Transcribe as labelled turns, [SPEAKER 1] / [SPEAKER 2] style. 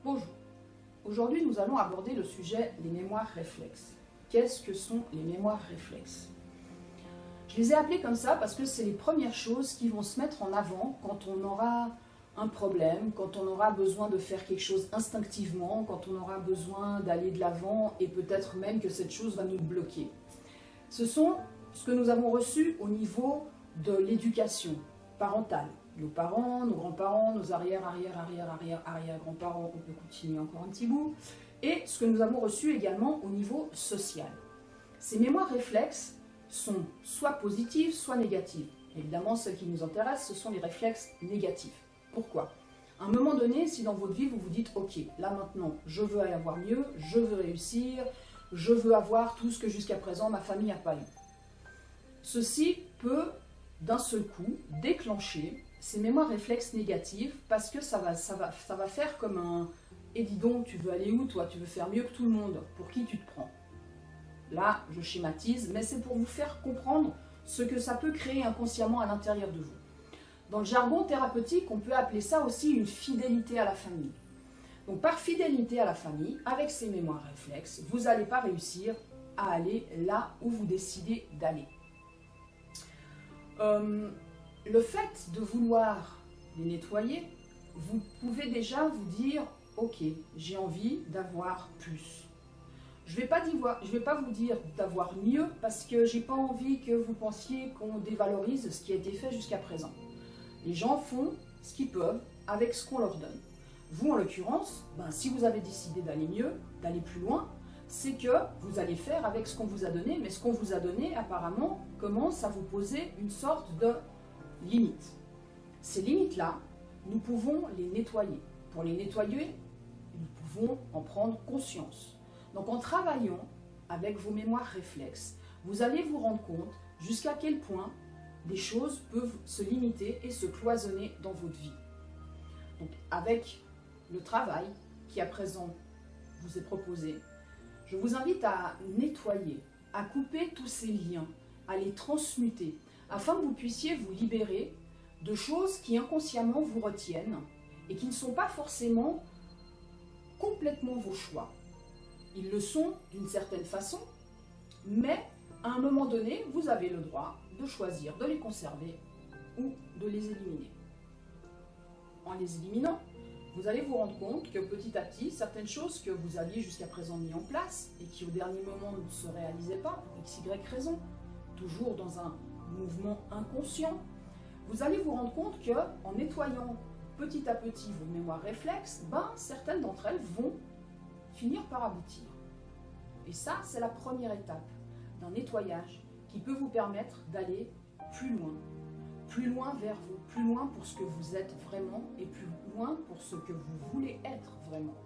[SPEAKER 1] Bonjour, aujourd'hui nous allons aborder le sujet des mémoires réflexes. Qu'est-ce que sont les mémoires réflexes? Je les ai appelées comme ça parce que c'est les premières choses qui vont se mettre en avant quand on aura un problème, quand on aura besoin de faire quelque chose instinctivement, quand on aura besoin d'aller de l'avant et peut-être même que cette chose va nous bloquer. Ce sont ce que nous avons reçu au niveau de l'éducation parentale. Nos parents, nos grands-parents, nos arrière-grands-parents, on peut continuer encore un petit bout, et ce que nous avons reçu également au niveau social. Ces mémoires réflexes sont soit positives, soit négatives. Évidemment, celles qui nous intéressent, ce sont les réflexes négatifs. Pourquoi? À un moment donné, si dans votre vie, vous vous dites « Ok, là maintenant, je veux aller avoir mieux, je veux réussir, je veux avoir tout ce que jusqu'à présent ma famille n'a pas eu ». Ceci peut, d'un seul coup, déclencher ces mémoires réflexes négatives parce que ça va faire comme un « Et dis donc, tu veux aller où toi? Tu veux faire mieux que tout le monde, pour qui tu te prends ?» Là, je schématise, mais c'est pour vous faire comprendre ce que ça peut créer inconsciemment à l'intérieur de vous. Dans le jargon thérapeutique, on peut appeler ça aussi une fidélité à la famille. Donc par fidélité à la famille, avec ces mémoires réflexes, vous n'allez pas réussir à aller là où vous décidez d'aller. Le fait de vouloir les nettoyer, vous pouvez déjà vous dire « Ok, j'ai envie d'avoir plus ». Je ne vais pas vous dire d'avoir mieux parce que je n'ai pas envie que vous pensiez qu'on dévalorise ce qui a été fait jusqu'à présent. Les gens font ce qu'ils peuvent avec ce qu'on leur donne. Vous, en l'occurrence, si vous avez décidé d'aller mieux, d'aller plus loin, c'est que vous allez faire avec ce qu'on vous a donné, mais ce qu'on vous a donné, apparemment, commence à vous poser une sorte de limite. Ces limites-là, nous pouvons les nettoyer. Pour les nettoyer, nous pouvons en prendre conscience. Donc en travaillant avec vos mémoires réflexes, vous allez vous rendre compte jusqu'à quel point des choses peuvent se limiter et se cloisonner dans votre vie. Donc avec le travail qui à présent vous est proposé, je vous invite à nettoyer, à couper tous ces liens, à les transmuter, afin que vous puissiez vous libérer de choses qui inconsciemment vous retiennent et qui ne sont pas forcément complètement vos choix. Ils le sont d'une certaine façon, mais à un moment donné, vous avez le droit de choisir de les conserver ou de les éliminer. En les éliminant, vous allez vous rendre compte que petit à petit, certaines choses que vous aviez jusqu'à présent mis en place et qui au dernier moment ne se réalisaient pas pour x, y raison, toujours dans un mouvement inconscient, vous allez vous rendre compte qu'en nettoyant petit à petit vos mémoires réflexes, certaines d'entre elles vont finir par aboutir. Et ça, c'est la première étape d'un nettoyage qui peut vous permettre d'aller plus loin vers vous, plus loin pour ce que vous êtes vraiment et plus loin pour ce que vous voulez être vraiment.